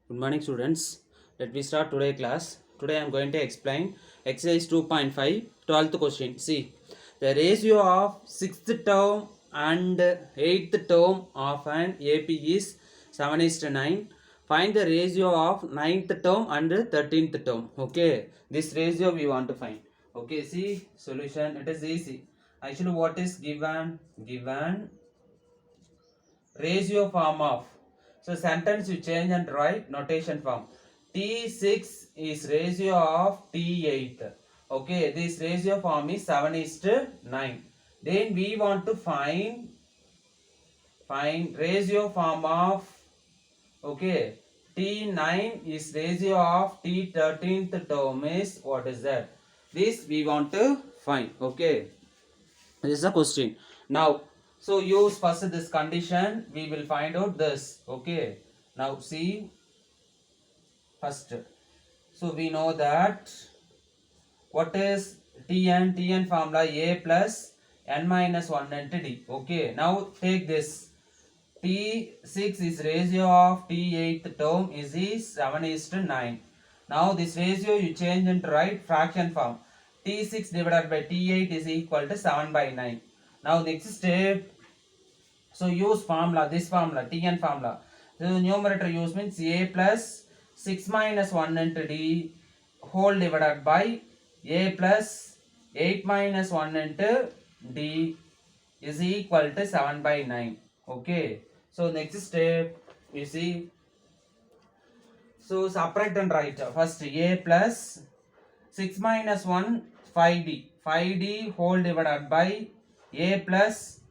Good morning, students. Let me start today class. Today I am going to explain exercise 2.5 12th question. See, the ratio of 6th term and 8th term of an AP is 7:9. Find the ratio of 9th term and 13th term. Okay, this ratio we want to find. Okay, see, solution, it is easy. Actually, what is given? Given ratio form of, so sentence you change and write notation form. T6 is ratio of T8. Okay, this ratio form is 7:9. Then we want to find ratio form of, okay, T9 is ratio of T13th term is, what is that? This we want to find. Okay, this is a question. Now, so use first this condition, we will find out this. Okay, now see first. So we know that what is Tn formula, a plus n minus 1 into d. Okay, now take this. T6 is ratio of T8th term is 7:9. Now this ratio you change into right fraction form. T6 divided by T8 is equal to 7/9. Now next step, so use formula, this formula, Tn formula. So numerator use means a plus 6 minus 1 into d whole divided by a plus 8 minus 1 into d is equal to 7/9. Okay. So next step, you see, so subtract and write. First a plus 6 minus 1 5d. 5d whole divided by a plus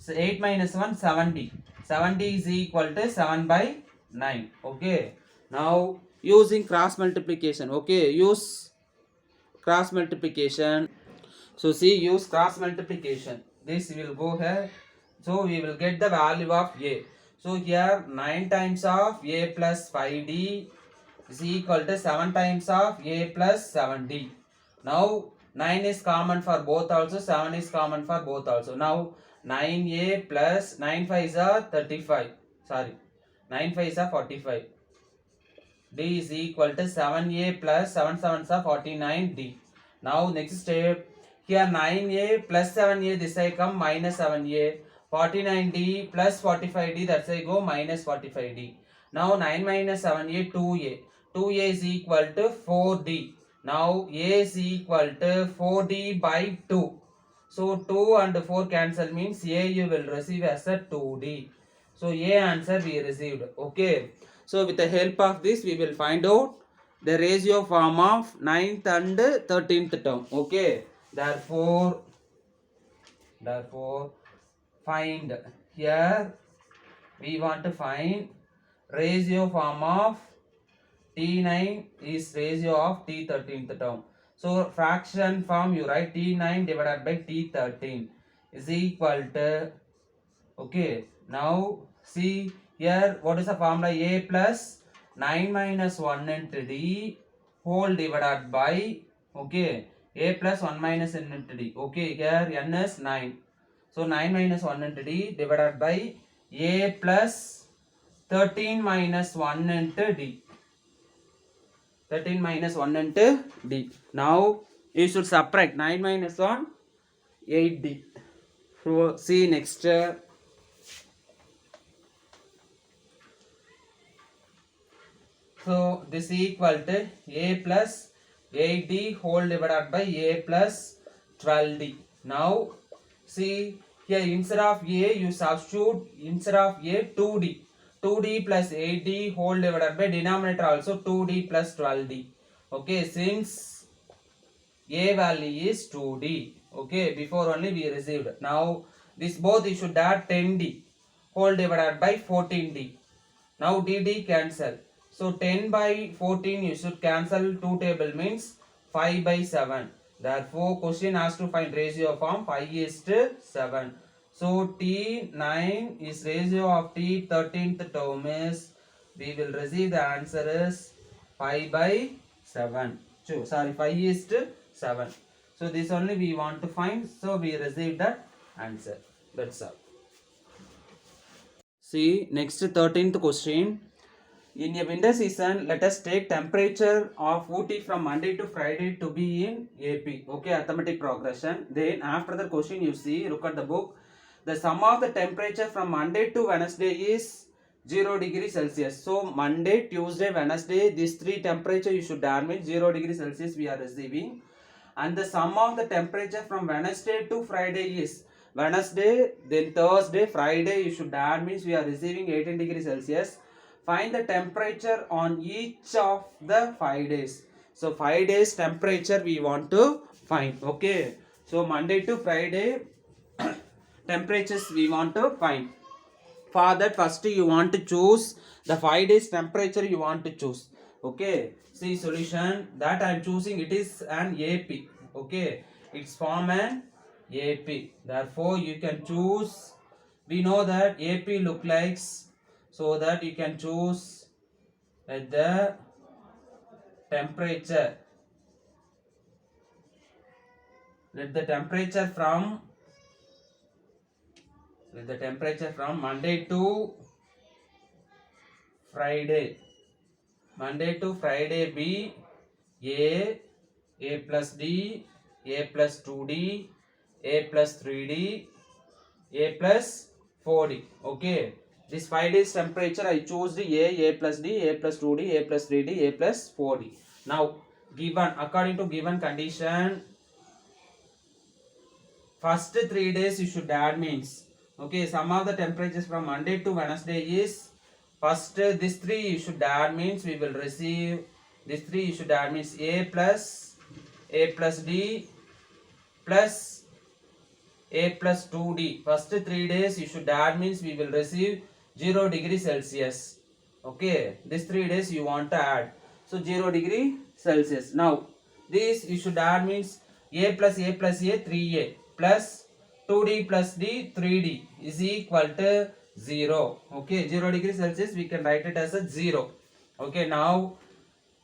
8 minus 1 7d. 7d is equal to 7/9. Okay. Now using cross multiplication. Okay. Use cross multiplication. So see, use cross multiplication. This will go here. So we will get the value of a. So here 9 times of a plus 5d is equal to 7 times of a plus 7d. Now 9 is common for both also, 7 is common for both also. Now 9a plus 9 5s are 35. Sorry, 9 5s are 45. D is equal to 7a plus 7 7s are 49d. Now next step, here 9a plus 7a, this I come minus 7a, 49d plus 45d, that's I go minus 45d. Now 9 minus 7a, 2a. 2a is equal to 4d. Now a is equal to 4d by 2. So 2 and 4 cancel means a you will receive as a 2d. So a answer we received. Okay. So with the help of this we will find out the ratio form of 9th and 13th term. Okay. Therefore find, here we want to find ratio form of T9 is ratio of T13th term. So fraction form you write T9 divided by T13 is equal to, okay, now see here what is the formula, a plus 9 minus 1 into d whole divided by, okay, a plus 1 minus n into d. Okay, here n is 9. So 9 minus 1 into d divided by a plus 13 minus 1 into d. 13 minus 1 into d. Now you should subtract 9 minus 1, 8d. So see next. So this is equal to a plus 8d whole divided by a plus 12d. Now see here, instead of a you substitute, instead of a 2d. 2d plus 8d whole divided by denominator also 2d plus 12d. Okay, since a value is 2d. Okay, before only we received. Now this both you should add 10d whole divided by 14d. Now dd cancel. So 10 by 14 you should cancel, 2 table means 5 by 7. Therefore question has to find ratio form 5 is to 7. So T9 is ratio of T13th term is, we will receive the answer is 5 by 7. Sorry, 5 is to 7. So this only we want to find. So we receive that answer. That's all. See next 13th question. In a winter season, let us take temperature of Ooty from Monday to Friday to be in AP. Okay, arithmetic progression. Then after the question you see, look at the book. The sum of the temperature from Monday to Wednesday is 0 degree Celsius. So Monday, Tuesday, Wednesday, these three temperature you should add means 0 degree Celsius we are receiving. And the sum of the temperature from Wednesday to Friday is Wednesday, then Thursday, Friday you should add means we are receiving 18 degree Celsius. Find the temperature on each of the 5 days. So 5 days temperature we want to find. Okay. So Monday to Friday temperatures we want to find. For that first you want to choose the 5 days temperature you want to choose. Okay. See solution that I am choosing, it is an AP. Okay. It's form an AP. Therefore you can choose. We know that AP look likes, so that you can choose the temperature. Let the temperature from Monday to Friday. Monday to Friday be A plus D, A plus 2D, A plus 3D, A plus 4D. Okay. This 5 days temperature I chose the A plus D, A plus 2D, A plus 3D, A plus 4D. Now given, according to given condition, first 3 days you should add means. Okay, sum of the temperatures from Monday to Wednesday is first this 3 you should add means we will receive this 3 you should add means A plus D plus A plus 2D. First 3 days you should add means we will receive 0 degree Celsius. Okay, this 3 days you want to add. So 0 degree Celsius. Now this you should add means A plus A 3A plus 2D plus D 3D is equal to 0. Okay, 0 degree Celsius we can write it as a 0. Okay, now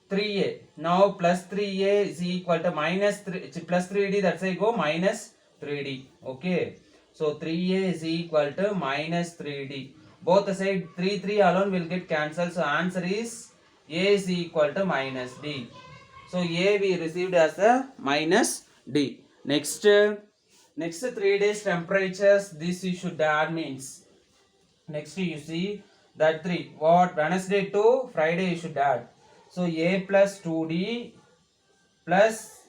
3A. Now plus 3A is equal to minus 3 plus 3D, that's why go minus 3D. Okay. So 3A is equal to minus 3D. Both the side 3 alone will get cancelled. So answer is A is equal to minus D. So A we received as a minus D. Next 3 days temperatures, this you should add means. Next you see that 3. What? Wednesday to Friday you should add. So A plus 2D plus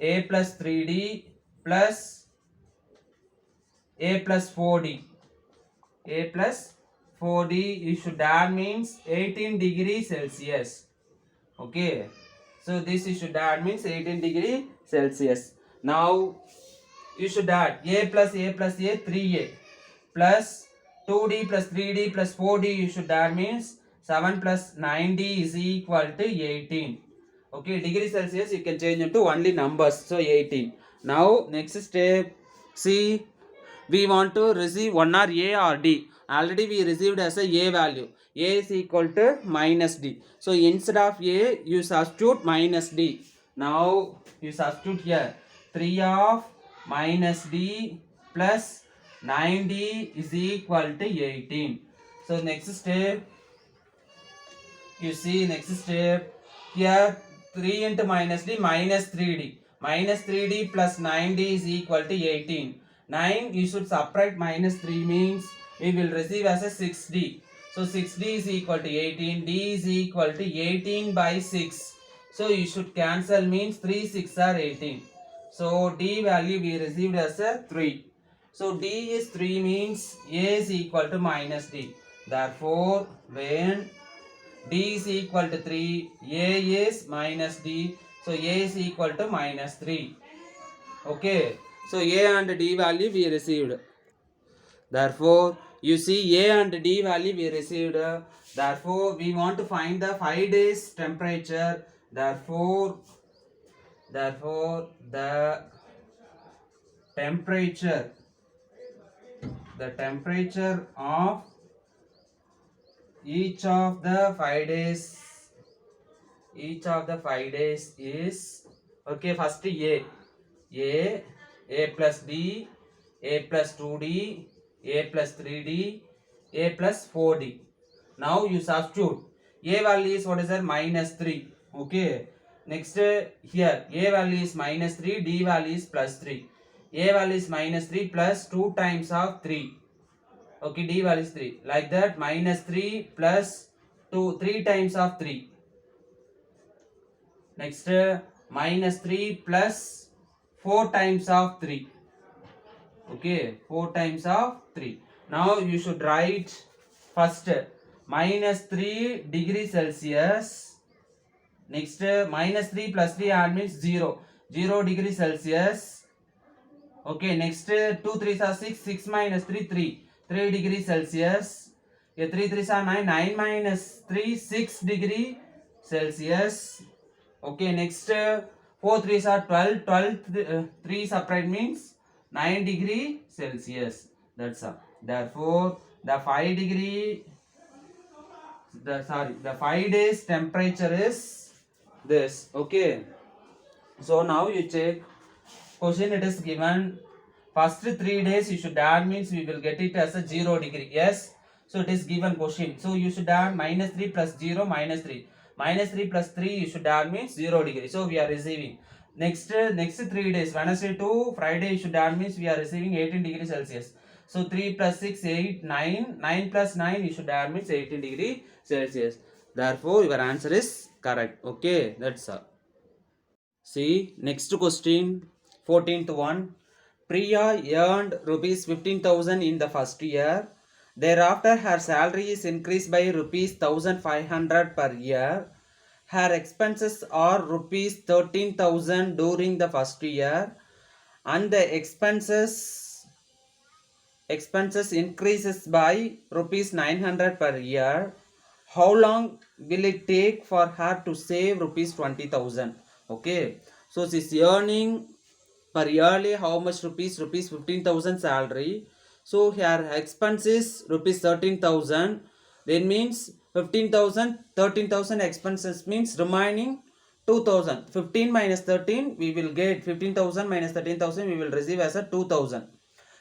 A plus 3D plus A plus 4D. A plus 4D you should add means 18 degree Celsius. Okay. So this you should add means 18 degree Celsius. Now you should add A plus A 3A plus 2D plus 3D plus 4D you should add means 7 plus 9D is equal to 18. Okay, degree Celsius you can change into only numbers. So 18. Now next step, see, we want to receive one or A or D. Already we received as a value. A is equal to minus D. So instead of A you substitute minus D. Now you substitute here 3 of minus D plus 9D is equal to 18. So next step, you see next step here 3 into minus D minus 3D. Minus 3D plus 9D is equal to 18. 9 you should subtract minus 3 means we will receive as a 6D. So 6D is equal to 18. D is equal to 18 by 6. So you should cancel means 3 6 are 18. So D value we received as a 3. So D is 3 means A is equal to minus D. Therefore when D is equal to 3, A is minus D. So A is equal to minus 3. Okay. So A and D value we received. Therefore you see A and D value we received. Therefore we want to find the 5 days temperature. Therefore the temperature of each of the 5 days is, okay, first A plus D, A plus 2D, A plus 3D, A plus 4D. Now you substitute A value is what is that? -3. Okay. Next here A value is -3, D value is +3. A value is -3 plus 2 times of 3. Okay, D value is 3. Like that, -3 plus 2, 3 times of 3. Next -3 plus 4 times of 3. Okay, 4 times of 3. Now you should write first -3 degree Celsius. Next -3 plus 3 and means 0. 0 degree Celsius. Okay, next 2 3s are 6. 6 minus 3 3. 3 degree Celsius. Yeah, 3 3s are 9. 9 minus 3 6 degree Celsius. Okay, next 4 3s are 12. 12 3 separate means 9 degree Celsius. That's all. Therefore, the 5 degree the 5 days temperature is this. Okay. So now you check question. It is given first 3 days you should add means we will get it as a 0 degree. Yes. So it is given question. So you should add -3 plus 0 -3. -3 plus 3 you should add means 0 degree. So we are receiving. Next 3 days Wednesday to Friday you should add means we are receiving 18 degree Celsius. So 3 plus 6 8 9. 9 plus 9 you should add means 18 degree Celsius. Therefore your answer is correct. Okay, that's all. See next question 14th one. Priya earned rupees 15,000 in the first year. Thereafter her salary is increased by rupees 1,500 per year. Her expenses are rupees 13,000 during the first year and the expenses increases by rupees 900 per year. How long will it take for her to save rupees 20,000? Okay, so she's earning per yearly how much rupees? Rupees 15,000 salary. So her expense is rupees 13,000. Then means 15,000, 13,000 expenses means remaining 2,000. 15 minus 13 we will get 15,000 minus 13,000 we will receive as a 2,000.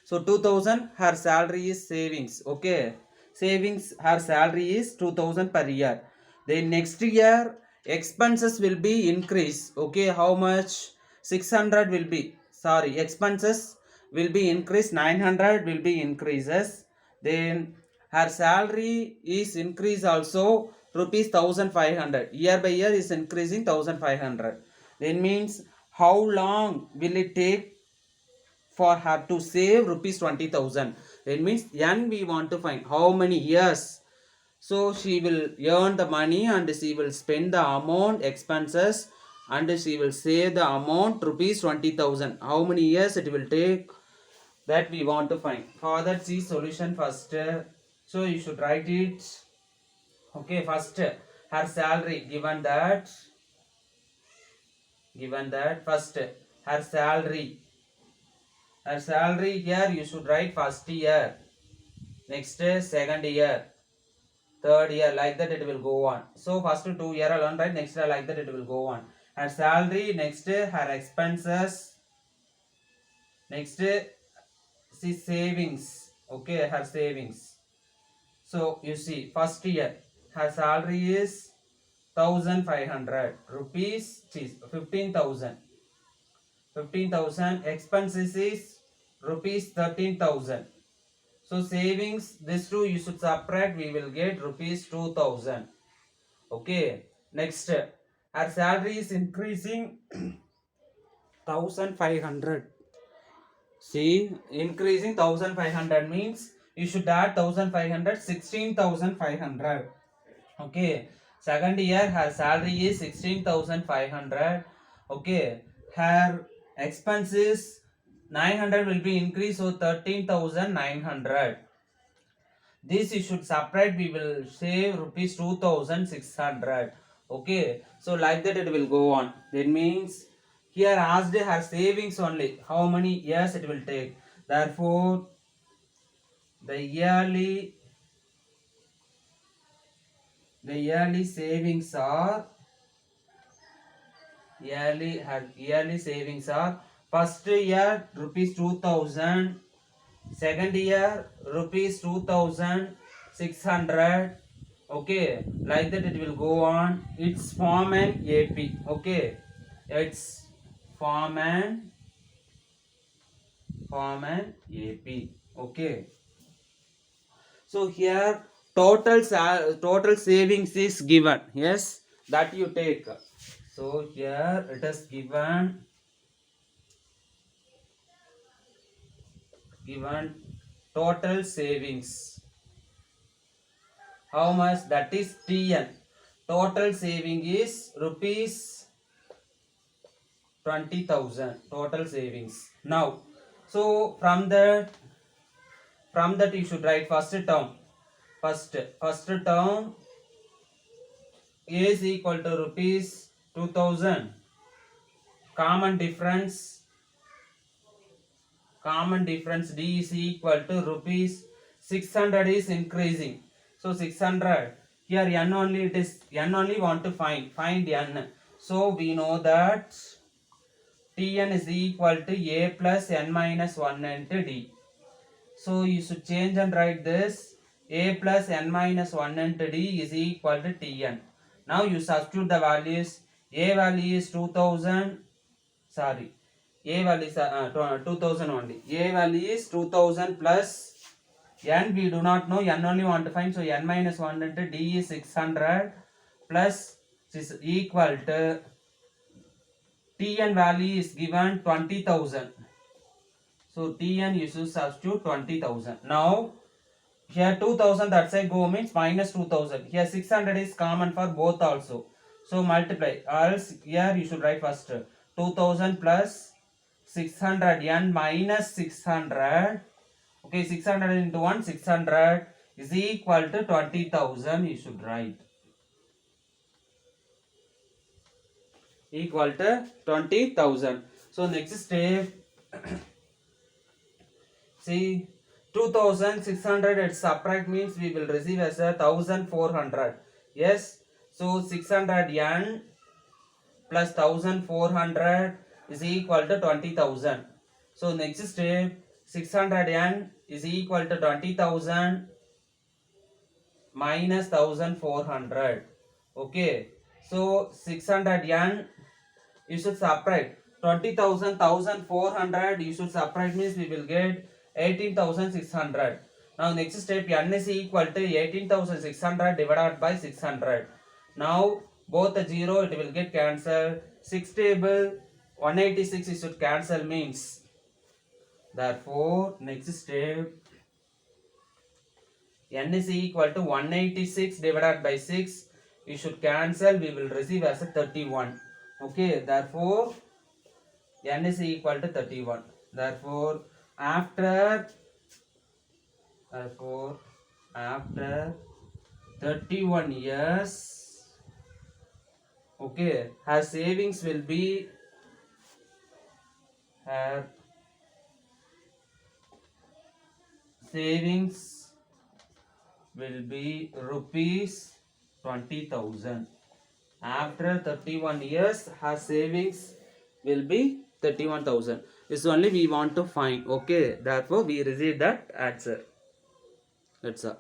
So 2,000 her salary is savings. Okay, savings her salary is 2,000 per year. Then next year expenses will be increased. Okay, how much? 600 will be expenses will be increased. 900 will be increases. Then her salary is increased also rupees 1,500. Year by year is increasing 1,500. Then means how long will it take for her to save rupees 20,000? It means n we want to find how many years. So she will earn the money and she will spend the amount expenses and she will save the amount rupees 20,000. How many years it will take, that we want to find. For that, see solution first. So you should write it. Okay, first her salary given that first her salary here you should write first year, next second year, third year, like that it will go on. So first 2 year alone, right? Next year, like that it will go on. Her salary, next her expenses, next see savings. Okay, her savings. So you see first year her salary is 1,500 rupees, 15,000. 15,000 expenses is rupees 13,000. So savings, this two you should subtract, we will get rupees 2,000. Okay, next her salary is increasing 1,500. See, increasing 1,500 means you should add 1,500, 16,500. Okay, second year her salary is 16,500. Okay, her expenses 900 will be increased, so 13,900. This you should separate, we will save rupees 2,600. Okay, so like that it will go on. That means here asked her savings only, how many years it will take. Therefore the yearly savings are yearly savings are first year rupees 2,000, second year rupees 2,600. Okay, like that it will go on. It's form an AP. Okay, it's form an AP. Okay, so here total savings is given. Yes, that you take. So here it is given total savings. How much? That is TN. Total saving is rupees 20,000. Total savings. Now, so from that you should write first term. First term is equal to rupees 2,000. Common difference D is equal to rupees 600 is increasing. So 600 here n only, it is n only want to find n. So we know that Tn is equal to a plus n minus 1 into d. So you should change and write this a plus n minus 1 into d is equal to Tn. Now you substitute the values. A value is 2000. Sorry, A value is 2000 only. A value is 2000 plus n we do not know, n only want to find. So n minus 1 into d is 600 plus is equal to Tn value is given 20,000. So Tn you should substitute 20,000. Now here 2000 that side go means minus 2000. Here 600 is common for both also. So multiply. Else here you should write first 2000 plus 600 n minus 600. Okay, 600 into 1 600 is equal to 20,000. You should write equal to 20,000. So next step. See, 2600 at subtract means we will receive as a 1400. Yes, so 600 n plus 1400 is equal to 20,000. So next step, 600 n is equal to 20,000 minus 1400. Okay, so 600 n you should subtract 20,000 1400 you should subtract means we will get 18,600. Now next step, n is equal to 18,600 divided by 600. Now both the 0 it will get cancelled. 6 table 186 you should cancel means. Therefore next step, n is equal to 186 divided by 6. You should cancel. We will receive as a 31. Okay. Therefore n is equal to 31. Therefore after 31 years, okay, her savings will be rupees 20,000. After 31 years, her savings will be 31,000. This only we want to find. Okay, therefore we receive that answer. That's all.